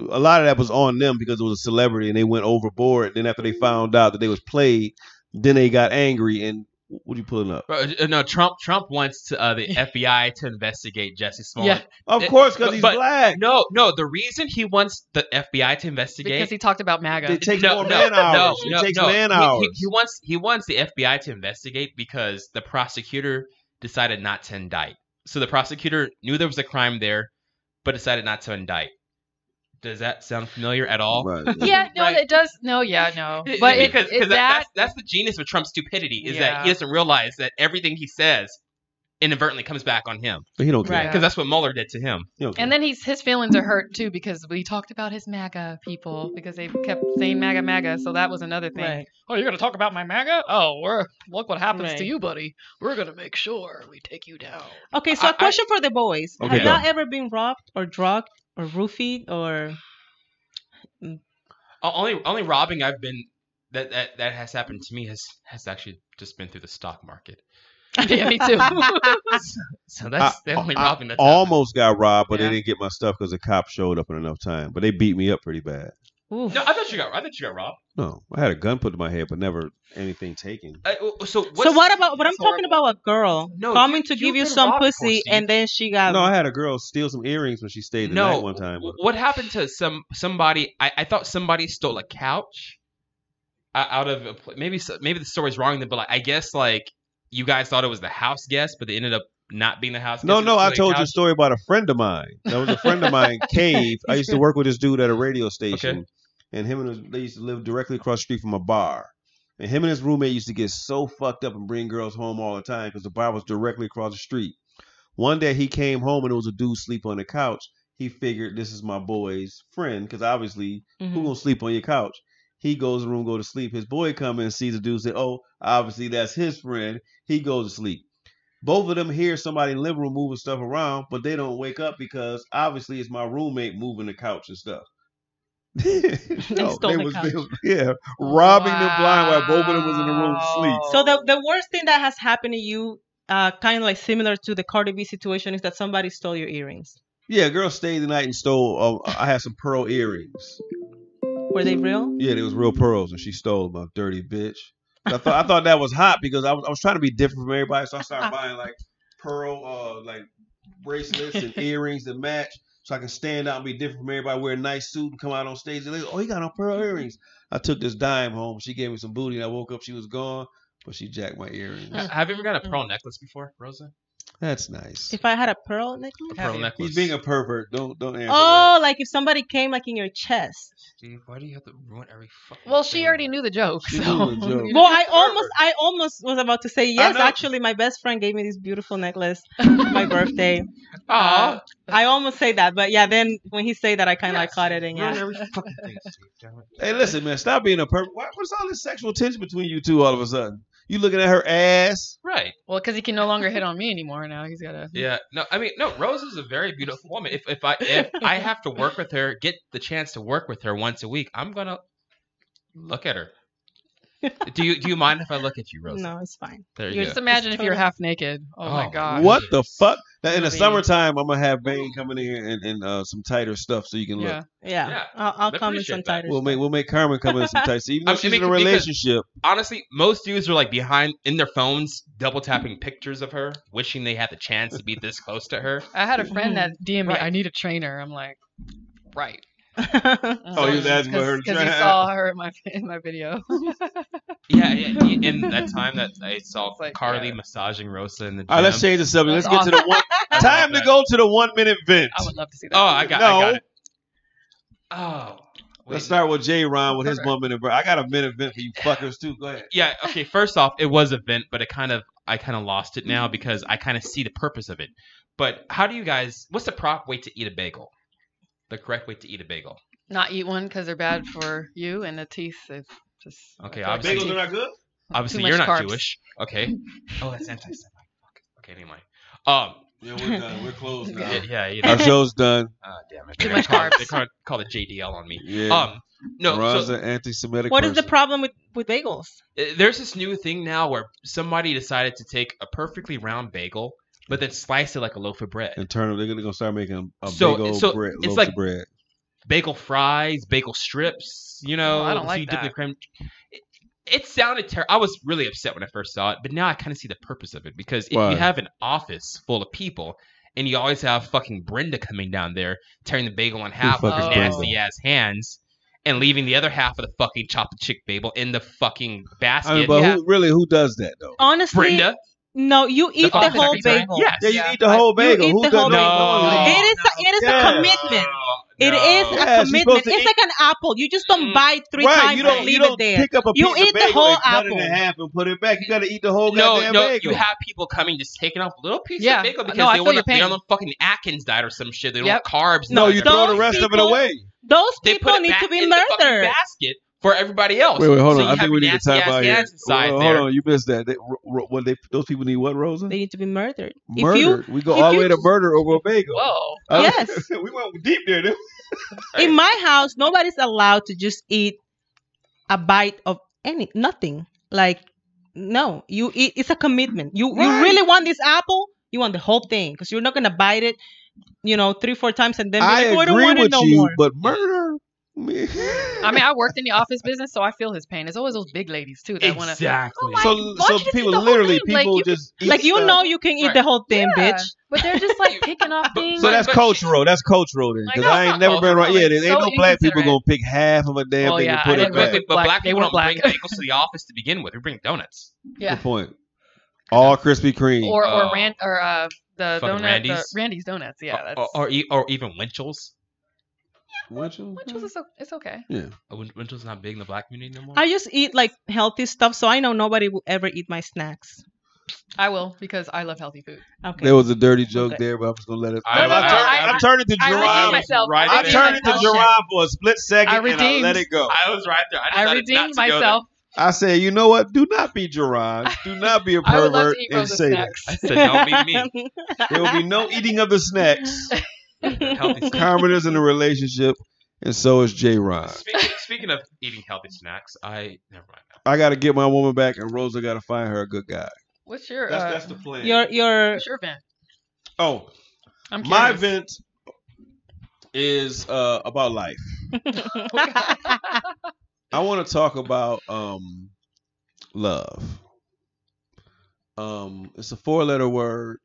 A lot of that was on them because it was a celebrity and they went overboard. Then after they found out that they was played, then they got angry. And what are you pulling up? No, Trump wants the FBI to investigate Jesse Smollett. Yeah. Of It- course, because he's but- black. No, the reason he wants the FBI to investigate because he talked about MAGA. It takes no, more no, man hours. no, it takes no. man He- hours. He wants the FBI to investigate because the prosecutor decided not to indict. So the prosecutor knew there was a crime there, but decided not to indict. Does that sound familiar at all? Right. Yeah, no, Right. it does. No, yeah, no. But because it, that that's the genius of Trump's stupidity is that Yeah. he doesn't realize that everything he says inadvertently comes back on him But he don't care. Right. because that's what Mueller did to him. He don't care. and then his feelings are hurt too because we talked about his MAGA people because they kept saying MAGA, so that was another thing. Right. Oh, you're gonna talk about my MAGA? Oh, look what happens Right. to you, buddy. We're gonna make sure we take you down. Okay, so a question for the boys: Okay, Have go. y'all ever been robbed or drugged or roofied or? Only robbing I've been that has happened to me has actually just been through the stock market. Yeah, me too. So that's the only robbing that's almost got robbed, but Yeah. they didn't get my stuff because the cops showed up in enough time. But they beat me up pretty bad. Oof. happened. No, I thought you got robbed. No, I had a gun put to my head, but never anything taken. So So what about? But I'm That's talking horrible. about a girl No, coming you- to you've give you been some robbed before, pussy, Steve. and then she got. No, I had a girl steal some earrings when she stayed the night one time. But What happened to somebody? I thought somebody stole a couch out of a maybe the story's wrong, but like I guess like you guys thought it was the house guest, but they ended up not being the house guest. no, It no, was I the told you a couch. story about a friend of mine. That was a friend of mine, Cave. I used to work with this dude at a radio station, Okay. and they used to live directly across the street from a bar. And him and his roommate used to get so fucked up and bring girls home all the time because the bar was directly across the street. One day he came home and there was a dude sleep on the couch. He figured this is my boy's friend because obviously Mhm. who gonna sleep on your couch? He goes in the room, go to sleep. His boy come in and sees the dude say, "Oh, obviously that's his friend." He goes to sleep. Both of them hear somebody in the living room moving stuff around, but they don't wake up because obviously it's my roommate moving the couch and stuff. stole the couch. Robbing them blind while both of them was in the room asleep. So the worst thing that has happened to you, kind of like similar to the Cardi B situation, is that somebody stole your earrings. Yeah, a girl stayed the night and stole. I had some pearl earrings. Were they real? Yeah, they was real pearls, and she stole them, a dirty bitch. I thought that was hot because I was trying to be different from everybody, so I started buying like pearl like bracelets and earrings that match, so I can stand out and be different from everybody. Wear a nice suit and come out on stage. And they go, "Oh, he got on pearl earrings." I took this dime home. She gave me some booty, and I woke up. She was gone, but she jacked my earrings. Have you ever got a pearl necklace before, Rosa? That's nice. If I had a pearl necklace? A pearl you? necklace. He's being a pervert. Don't answer Oh, like if somebody came like in your chest. Steve, why do you have to ruin every fucking Well, she thing? already knew the joke. She So. knew the joke. Well, I almost was about to say yes. know. Actually, my best friend gave me this beautiful necklace for my birthday. Aw. I almost say that, but yeah, then when he said that, I kind of like caught it and Ruin yeah. every fucking thing, Steve. Damn it. Hey, listen, man, stop being a pervert. What's all this sexual tension between you two all of a sudden? You looking at her ass? Right. Well, because he can no longer hit on me anymore now. He's got to. Yeah. No, I mean, no. Rose is a very beautiful woman. If I have to work with her, get the chance to work with her once a week, I'm gonna look at her. Do you mind if I look at you, Rose? No, it's fine. There you You're go. Just imagine if you're totally- half naked. Oh, my Oh, god. What the fuck? Now, in the Maybe. summertime, I'm gonna have Bane coming in here and some tighter stuff so you can look. Yeah. Yeah, Yeah, I'll I come in appreciate some that. tighter. We'll make Carmen come in some tight. So even though I she's mean, in a because- relationship, Honestly, most dudes are like behind in their phones, double tapping pictures of her, wishing they had the chance to be this close to her. I had a friend that DM'd me, Right. I need a trainer. I'm like, right. Oh, he was asking for her to Because he train. saw her in my video. Yeah. In that time that I saw It's like, Carly yeah. massaging Rosa in the gym. all right, let's change the subject. Let's That's get to the one. I Time love to go to the 1 minute vent. I would love to see that. Oh, I got it. Oh. Let's wait, start with J. Ron with his Okay. 1 minute break. I got a minute vent for you fuckers too. Go ahead. Yeah. Okay. First off, it was a vent, but I kind of lost it now because I kind of see the purpose of it. But how do you guys? What's the proper way to eat a bagel? the correct way to eat a bagel? Not eat one because they're bad for you, and the teeth is just. Okay, I feel like obviously- my Bagels teeth- are not good. Obviously, much you're not carbs. Jewish. Okay. Oh, that's anti-Semitic. Fuck. Okay, anyway. Yeah, we're done. We're closed now. Yeah, you Our know. show's done. Damn it. Too They're much gonna carbs. call the JDL on me. Yeah. No. Ron's So an anti-Semitic. What is the person. problem with bagels? there's this new thing now where somebody decided to take a perfectly round bagel, but then slice it like a loaf of bread. And turn them. They're gonna start making a So- big old so bread, it's loaves like- of bread. Bagel fries, bagel strips. You know, Oh, I don't so like you dip the that. creme. It sounded terrible. I was really upset when I first saw it, but now I kind of see the purpose of it because if Why? you have an office full of people and you always have fucking Brenda coming down there tearing the bagel in half with her fuck is nasty ass hands and leaving the other half of the fucking chopped chick bagel in the fucking basket. I mean, but Yeah. who does that though? Honestly, Brenda. no, you eat the fucking whole secretary? bagel. Yes. Yeah, you Yeah. eat the whole You bagel. eat Who the does whole no, bagel. no, It is Yes. a commitment. It is a Yes, you're commitment. supposed to It's eat- like an apple. You just don't bite three Right, times you and don't leave it there. pick up a You piece eat of the bagel whole and cut it apple. in half and put it back. You got to eat the whole No, goddamn no, bagel. you have people coming just taking off little pieces Yeah. of bagel No, because I they feel want your to be on pain. the fucking Atkins diet or some shit. They don't Yep. want carbs. No, you throw the Those rest of it people- away. Those They people put it need back to be in the fucking murdered. basket for everybody else. Wait, hold So on. you I have think we need to nasty time ass out here. gas inside Hold there. on, you missed that. Those people need what, Rosa? They need to be murdered. Murdered. We go if all the you- way to murder over a bagel. Whoa. Yes. We went deep there. Didn't In my house, nobody's allowed to just eat a bite of nothing. Like, no, you eat. It's a commitment. You Right. really want this apple? You want the whole thing because you're not gonna bite it, 3-4 times and then be I like, oh, I don't agree want it with no you, more. but murder. I mean, I worked in the office business, so I feel his pain. There's always those big ladies too that want to. Exactly. Like, so why don't you just people eat the whole literally thing? Like, people you just eat Like you stuff. know, you can eat Right. the whole thing, bitch. But they're just like picking off things. So that's But- cultural. That's cultural then, Like, because that's I ain't not never been around. cultural. Yeah, there It's ain't so no black people inconsiderate. gonna pick half of a damn Well, thing yeah, and I put it didn't back. really- But black- black they people weren't don't bring black. bagels to the office to begin with. We bring donuts. Yeah. Good point. All Krispy Kreme. Or Oh. the Fucking donut, Randy's. the Randy's donuts. Yeah, that's. or even Winchell's. Winchell? Which was it's okay. Yeah. Winchell's not big in the black community no more. I just eat like healthy stuff, so I know nobody will ever eat my snacks. I will because I love healthy food. Okay. There was a dirty joke Okay. there, but I'm just gonna let it. I- I turned it to I redeemed Jerome. myself. right I there. turned it to Jerome for a split second I and I redeemed. let it go. I was right there. I I decided not redeemed to go there. myself. I said, you know what? Do not be Jerome. Do not be a I would love pervert to eat and Rosa say that. snacks. I said, don't be me. There will be no eating of the snacks. Healthy snacks. Carmen is in a relationship, and so is J. Ron. Speaking of eating healthy snacks, never mind. I got to get my woman back, and Rosa got to find her a good guy. What's your That's the plan. your what's your vent? Oh, I'm my curious. vent is about life. I want to talk about love. It's a 4-letter word.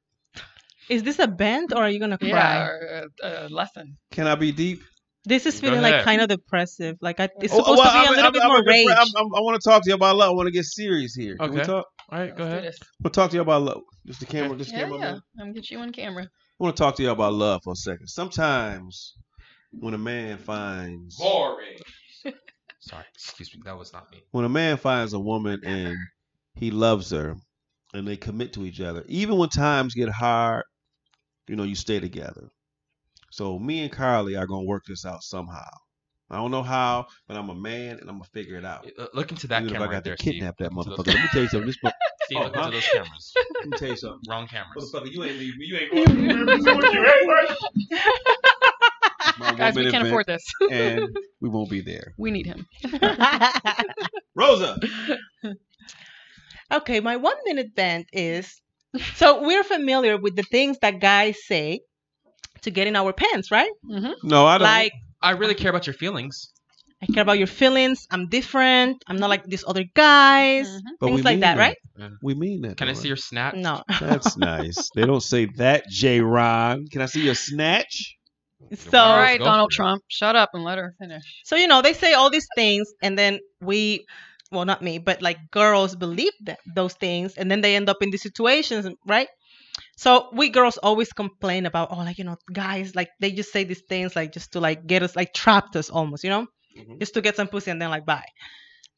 Is this a band or are you gonna cry? Yeah, or a lesson. Can I be deep? This is Go feeling like ahead. kind of depressive. Like it's Oh, supposed well, to be a little bit more rage. I want to talk to you about love. I want to get serious here. Can we Okay. talk? All right, go Let's do ahead. this. We'll talk to you about love. Just the camera. Just Yeah, camera. yeah. Man. I'm gonna get you on camera. I want to talk to you about love for a second. Sometimes when a man finds Boring. Sorry, excuse me. That was not me. when a man finds a woman and he loves her and they commit to each other, even when times get hard, you stay together. So me and Carly are gonna work this out somehow. I don't know how, but I'm a man and I'm gonna figure it out. Look into that Even if camera I got right there, to Steve. kidnap that Look into motherfucker. those- Let me tell you something. Steve, look huh? into those cameras. Let me tell you something. Wrong cameras. Motherfucker, you ain't leave me. You ain't going to you ain't right. My Guys, we woman can't event, afford this. and we won't be there. We need him. Rosa. Okay, my 1-minute vent is so we're familiar with the things that guys say to get in our pants, right? No, I don't. Like, I really care about your feelings. I care about your feelings. I'm different. I'm not like these other guys. But we Things like mean that, right? We mean that. Can I though, see your snap? No. That's nice. They don't say that, J. Ron. Can I see your snatch? So, All Let's right, go Donald for it. Trump, shut up and let her finish. so they say all these things, and then well, not me, but like girls believe those things, and then they end up in these situations, right? So we girls always complain about, guys, like they just say these things, like just to like get us, like trapped us almost, Mhm. just to get some pussy and then like bye.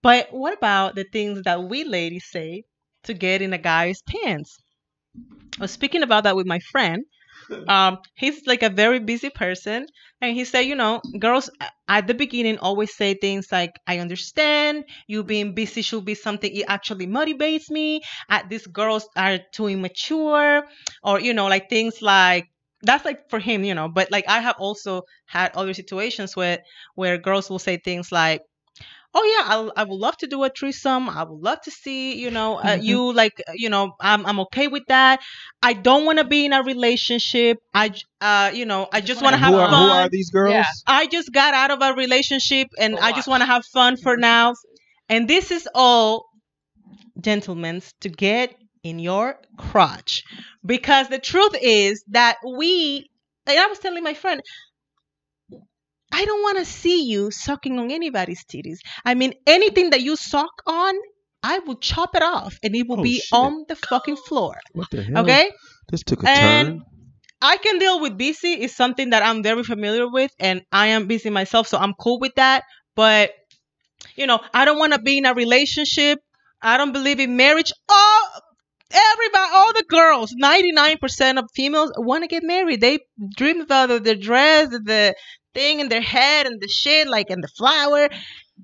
But what about the things that we ladies say to get in a guy's pants? I was speaking about that with my friend. He's like a very busy person, and he said, girls at the beginning always say things like, "I understand you being busy should be something it actually motivates me." These girls are too immature, or like things like that's like for him, But like I have also had other situations where girls will say things like, "Oh yeah, I would love to do a threesome. I would love to see, you like, I'm okay with that. I don't want to be in a relationship. I just want to wanna have Who have are fun. these girls? Yeah. I just got out of a relationship and So I just what? want to have fun for now." And this is all, gentlemen, to get in your crotch, because the truth is that and I was telling my friend, I don't want to see you sucking on anybody's titties. I mean, anything that you suck on, I will chop it off and it will Oh, be shit. on the fucking floor. What the hell? Okay? This took a And turn. I can deal with busy. It's something that I'm very familiar with, and I am busy myself, so I'm cool with that. But, I don't want to be in a relationship. I don't believe in marriage. All the girls, 99% of females want to get married. They dream about the dress, the thing in their head, and the shit, like, and the flower.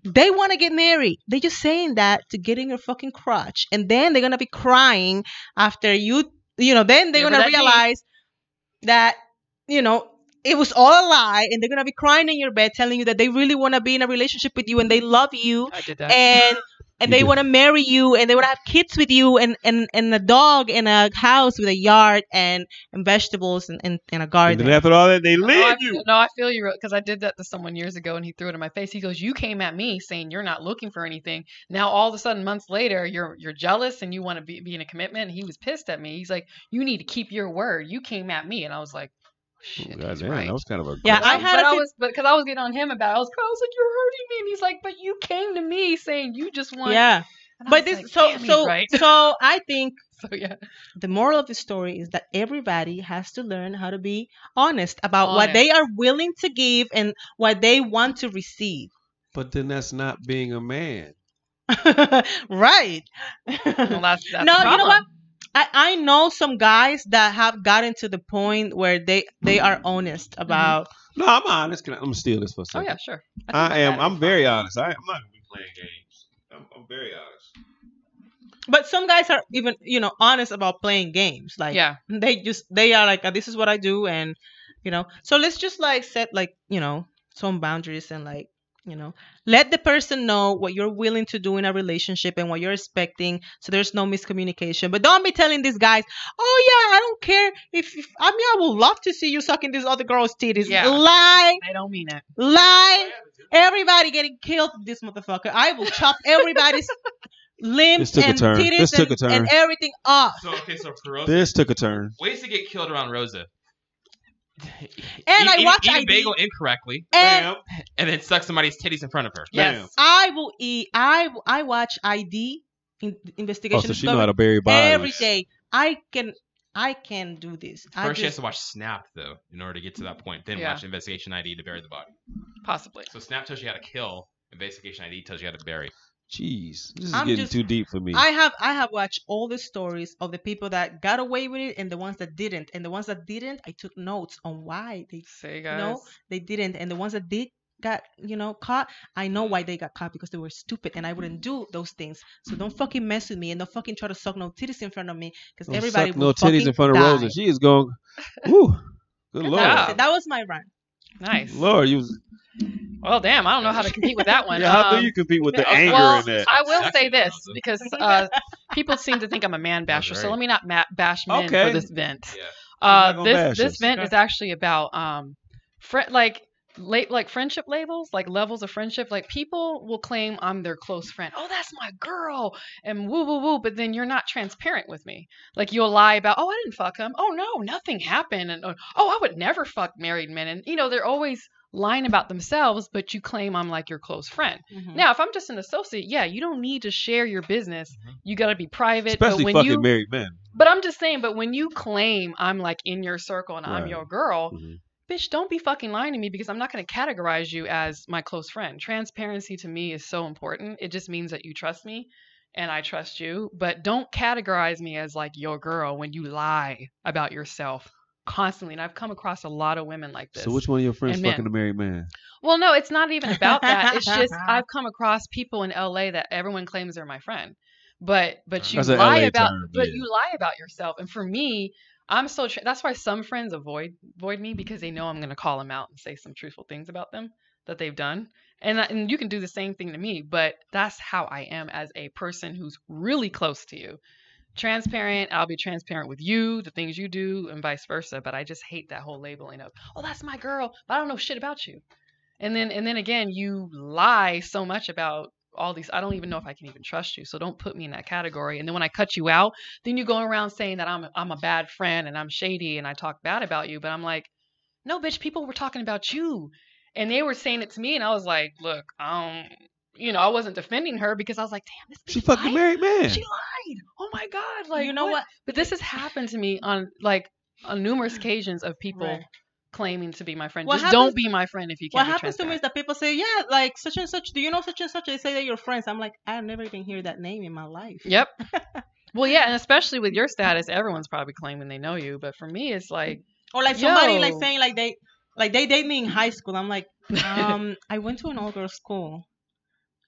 They want to get married. They're just saying that to get in your fucking crotch. And then they're going to be crying after then they're Remember going to that knee. realize that, it was all a lie. And they're going to be crying in your bed telling you that they really want to be in a relationship with you and they love you. I did that. And they want to marry you and they want to have kids with you and a dog and a house with a yard and vegetables and a And garden. then after all that, they No, leave you. I feel you, because I did that to someone years ago, and he threw it in my face. He goes, "You came at me saying you're not looking for anything. Now all of a sudden, months later, you're jealous and you want to be in a commitment." And he was pissed at me. He's like, "You need to keep your word. You came at me," and I was like, "Shit, God he's damn, right." that was kind of a Yeah, I aggressive. had a sit- because I was getting on him about it. I was like, "You're hurting me," and he's like, "But you came to me saying you just want." Yeah. And I But was this like, "Damn, he's right." so I think So yeah, the moral of the story is that everybody has to learn how to be honest about what Honest. they are willing to give and what they want to receive. But then that's not being a man. Right. well, that's No, the you know problem. what? I know some guys that have gotten to the point where they are honest about. No, I'm honest. I'm gonna steal this for a Oh second. yeah, sure. think I that am. is I'm fine. very honest. I'm not gonna be playing games. I'm very honest. But some guys are even honest about playing games. Like Yeah. they are like, this is what I do, and So let's just like set like some boundaries and like let the person know what you're willing to do in a relationship and what you're expecting, so there's no miscommunication. But don't be telling these guys, "Oh yeah, I don't care if I mean I would love to see you sucking this other girl's titties." Yeah. Lie, They don't mean it. lie. Everybody getting killed, this motherfucker. I will chop everybody's limbs This took a and turn. titties This took a turn. and everything off. So for Rosa, This took a turn. ways to get killed around Rosa. And I watch eat a ID. bagel incorrectly, And and then suck somebody's titties in front of her. Yes. I will eat. I watch ID investigation. Oh, so she know Discovery how to bury bodies. every day. I can do this. First, she has to watch Snap though in order to get to that point. Then Yeah. watch Investigation ID to bury the body. Possibly. So Snap tells you how to kill. Investigation ID tells you how to bury. Jeez, this is I'm getting just- too deep for me. I have watched all the stories of the people that got away with it and the ones that didn't. And the ones that didn't, I took notes on why they See, guys. they didn't. And the ones that did got caught, I know why they got caught, because they were stupid and I wouldn't do those things. So don't fucking mess with me and don't fucking try to suck no titties in front of me, because Don't everybody suck will no titties fucking in front of die. Rosa. She is going. Woo, good lord, job. That was my rant. Nice. Lord, you was. Well, damn, I don't know how to compete with that one. Yeah, how do you compete with the yeah, anger well, in that? I will say Exactly. this, because people seem to think I'm a man basher, so right. let me not bash men Okay. for this vent. Yeah. not gonna bash This us. vent is actually about like friendship labels, like levels of friendship. Like people will claim I'm their close friend. Oh, that's my girl, and woo woo woo. But then you're not transparent with me. Like you'll lie about, oh, I didn't fuck him. Oh no, nothing happened. And oh, I would never fuck married men. And they're always lying about themselves, but you claim I'm like your close friend. Mhm. Now, if I'm just an associate, yeah, you don't need to share your business. You got to be private. Especially but when fucking you, married men. but I'm just saying, but when you claim I'm like in your circle and I'm Right. your girl, Mhm. bitch, don't be fucking lying to me, because I'm not going to categorize you as my close friend. Transparency to me is so important. It just means that you trust me and I trust you, but don't categorize me as like your girl when you lie about yourself constantly, and I've come across a lot of women like this. So which one of your friends And men. fucking a married man? Well, no, it's not even about that. It's just I've come across people in LA that everyone claims they're my friend, but you That's an lie LA about term, but yeah. you lie about yourself. And for me, I'm so that's why some friends avoid me because they know I'm gonna call them out and say some truthful things about them that they've done. And you can do the same thing to me, but that's how I am as a person who's really close to you. Transparent, I'll be transparent with you, the things you do, and vice versa. But I just hate that whole labeling of, oh, that's my girl, but I don't know shit about you. And then again, you lie so much about all these. I don't even know if I can even trust you. So don't put me in that category. And then when I cut you out, then you go around saying that I'm a bad friend and I'm shady and I talk bad about you. But I'm like, no, bitch, people were talking about you. And they were saying it to me, and I was like, look, I wasn't defending her because I was like, damn, this bitch She fucking lied. married man. She lied. Oh my God. Like, You know what? But this has happened to me on numerous occasions of people Right. claiming to be my friend. What Just happens- don't be my friend if you What can't be happens to me is transparent. that people say, yeah, like such and such. Do you know such and such? They say that you're friends. I'm like, I've never even heard that name in my life. Yep. Well, yeah, and especially with your status, everyone's probably claiming they know you. But for me, it's like, Or like somebody like Yo. saying like they date me in high school. I'm like, I went to an all girls school.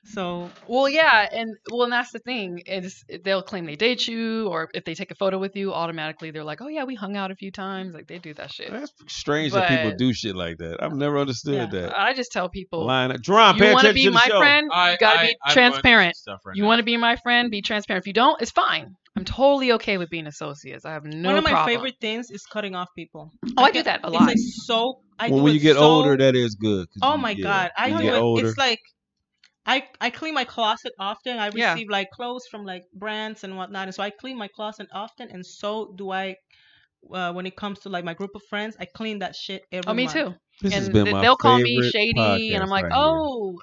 So well, yeah, and that's the thing is they'll claim they date you, or if they take a photo with you, automatically they're like, oh yeah, we hung out a few times. Like they do that shit. That's strange that people But- do shit like that. I've never understood that. I just tell people, Line up. Jerron, you pay want to attention be to the my show. friend, you gotta be I'm going through transparent. some stuff right You now. want to be my friend, be transparent. If you don't, it's fine. I'm totally okay with being associates. I have no one of my problem. favorite things is cutting off people. Oh, I do that a It's lot. like so. I When do you it get so- older, that is good. 'cause Oh you- my yeah, God, I when do you get it. older. It's like I clean my closet often. I Yeah. receive like clothes from like brands and whatnot, and so I clean my closet often. And so do I. When it comes to like my group of friends, I clean that shit every Oh, me month. too. This has And been my they'll call me favorite shady, and I'm podcast like, right here.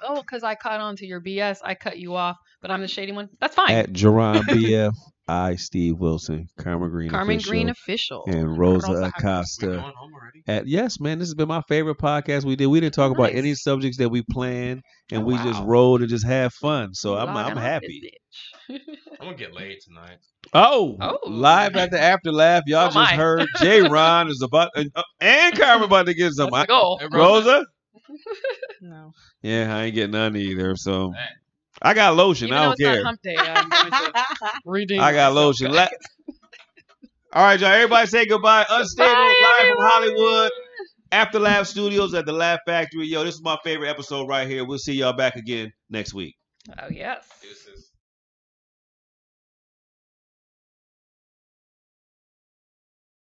oh, because I caught on to your BS. I cut you off, but I'm the shady one. That's fine. At Jerron BF, I, Steve Wilson, Carmen Green Carmen official, Green official. and Rosa Rosa We're Acosta. going home already? Yes, man, this has been my favorite podcast we did. We didn't talk about Nice. any subjects that we planned, and Oh, we just wow. rolled and just had fun. So I'm Logging off this happy. bitch. I'm gonna get laid tonight. Oh, Oh. live at the After Laugh. Y'all Oh, just my. heard J. Ron is about and Carmen about to get That's some. the goal. Hey, Rosa. Rosa? No. Yeah, I ain't getting none either. So I got lotion. Even I though don't it's care. not hump day, I'm going to redeem I got myself, lotion. guys. All right, y'all. Everybody say goodbye. Unstable, Bye, live from everyone. Hollywood. After Laugh Studios at the Laugh Factory. Yo, this is my favorite episode right here. We'll see y'all back again next week. Oh, yes. Deuces.